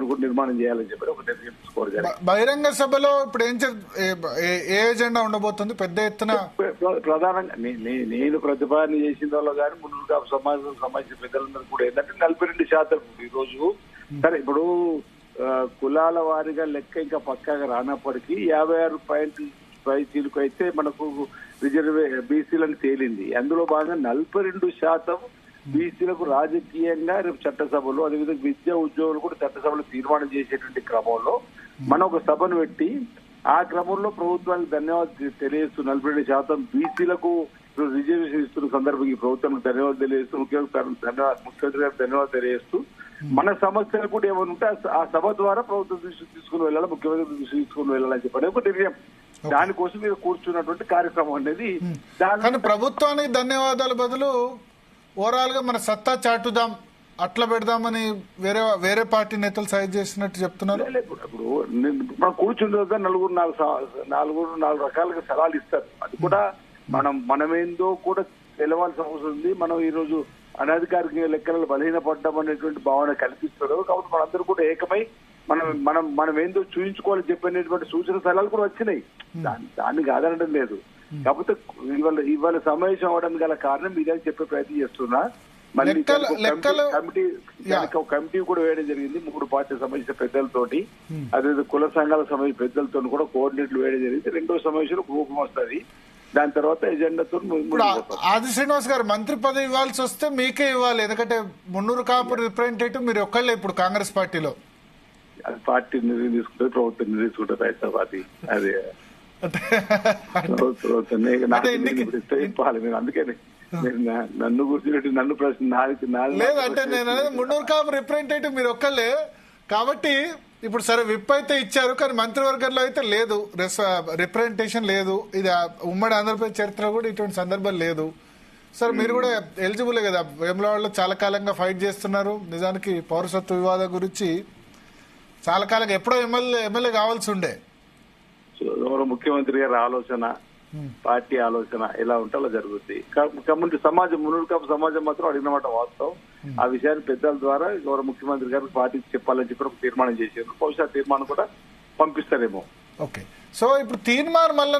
భవన్ కూడా నిర్మాణం చేయాలని చెప్పి ఒక నిర్ణయం తీసుకోవడం జరిగింది. బహిరంగ సభలో ఇప్పుడు ఏ ఎజెండా ఉండబోతుంది పెద్ద ఎత్తున? ప్రధానంగా నేను ప్రతిపాదన చేసిన వాళ్ళు కానీ మున్నూరు కాపు సమాజం సంబంధించిన పెద్దలందరూ కూడా ఏంటంటే 42% ఈ రోజు. సరే ఇప్పుడు కులాల వారీగా లెక్క ఇంకా పక్కాగా రానప్పటికీ 56% అయితే మనకు బీసీలకు తేలింది. అందులో భాగంగా 42% బీసీలకు రాజకీయంగా రేపు చట్టసభలో, అదేవిధంగా విద్యా ఉద్యోగులు కూడా చట్టసభలో తీర్మానం చేసేటువంటి క్రమంలో మనం ఒక సభను పెట్టి ఆ క్రమంలో ప్రభుత్వానికి ధన్యవాదాలు తెలియజేస్తూ 42% బీసీలకు రిజర్వేషన్ ఇస్తున్న సందర్భంగా ఈ ప్రభుత్వానికి ధన్యవాదాలు తెలియజేస్తూ ముఖ్యమంత్రి గారికి ధన్యవాదాలు తెలియజేస్తూ మన సమస్యలు కూడా ఏమైనా ఉంటే ఆ సభ ద్వారా ప్రభుత్వం దృష్టి తీసుకుని వెళ్ళాలి, ముఖ్యమంత్రి దృష్టి తీసుకుని వెళ్ళాలని చెప్పి ఒక నిర్ణయం. దానికోసం మీరు కూర్చున్నటువంటి కార్యక్రమం అనేది. కానీ ప్రభుత్వానికి ధన్యవాదాల బదులు ఓవరాల్ గా మన సత్తా చాటుదాం, అట్లా పెడదామని వేరే పార్టీ నేతలు సజెస్ట్ చేసినట్టు చెప్తున్నారు. ఇప్పుడు మనం కూర్చున్న నాలుగు రకాలుగా సలహాలు ఇస్తారు. అది కూడా మనమేందో కూడా తెలవాల్సిన అవసరం ఉంది. మనం ఈ రోజు అనధికారిక లెక్కలలో బలహీనపడ్డాం అనేటువంటి భావన కల్పిస్తారు. కాబట్టి మనందరూ కూడా ఏకమై మనం ఏందో చూయించుకోవాలని చెప్పినటువంటి సూచన సలహాలు కూడా వచ్చినాయి. దాన్ని కాదనడం లేదు. కాకపోతే ఇవాళ సమావేశం అవడానికి గల కారణం ఇదే చెప్పే ప్రయత్నం చేస్తున్నా. మళ్ళీ కమిటీ కూడా వేయడం జరిగింది 3 పార్టీలకు సంబంధించిన పెద్దలతోటి, అదే కుల సంఘాలకు సంబంధించిన పెద్దలతో కూడా కోఆర్డినేట్లు వేయడం జరిగింది. 2వ సమావేశంలో రూపం వస్తుంది. దాని తర్వాత ఎజెండాతో ఆది శ్రీనివాస్ గారు మంత్రి పదవి ఇవ్వాల్సి వస్తే మీకే ఇవ్వాలి, ఎందుకంటే మున్నూరు కాపు రిప్రజెంటేటివ్ మీరు ఒక్కళ్ళే ఇప్పుడు కాంగ్రెస్ పార్టీలో. అది పార్టీ నిర్ణయం తీసుకుంటే ప్రభుత్వం నిర్ణయం తీసుకుంటే హైదరాబాద్ అదే చెప్పాలి. నేను అందుకని నన్ను కూర్చున్నట్టు నన్ను ప్రశ్న లేదంటే నేను మున్నూరు కాపు రిప్రజెంటేటివ్ మీరు ఒక్కళ్ళే కాబట్టి ఇప్పుడు సరే విప్ అయితే ఇచ్చారు, కానీ మంత్రివర్గంలో అయితే లేదు, రిప్రజెంటేషన్ లేదు. ఇది ఉమ్మడి ఆంధ్రప్రదేశ్ చరిత్ర కూడా ఇటువంటి సందర్భం లేదు. సరే మీరు కూడా ఎలిజిబులే కదా, వేములవాడలో చాలా కాలంగా ఫైట్ చేస్తున్నారు. నిజానికి పౌరసత్వ వివాదం గురించి చాలా కాలంగా ఎప్పుడో ఎమ్మెల్యే కావాల్సి ఉండే. ముఖ్యమంత్రి గారి ఆలోచన, పార్టీ ఆలోచన ఎలా ఉంటే అలా జరుగుతుంది. కమ్యూనిటీ సమాజం, మున్నూరు కాపు సమాజం మాత్రం అడిగినమాట వాస్తవం. ఆ విషయాన్ని పెద్దల ద్వారా గౌరవ ముఖ్యమంత్రి గారికి పార్టీకి చెప్పాలని చెప్పి ఒక తీర్మానం చేశారు. బహుశా తీర్మానం కూడా పంపిస్తారేమో. ఓకే, సో ఇప్పుడు తీర్మానం మళ్ళీ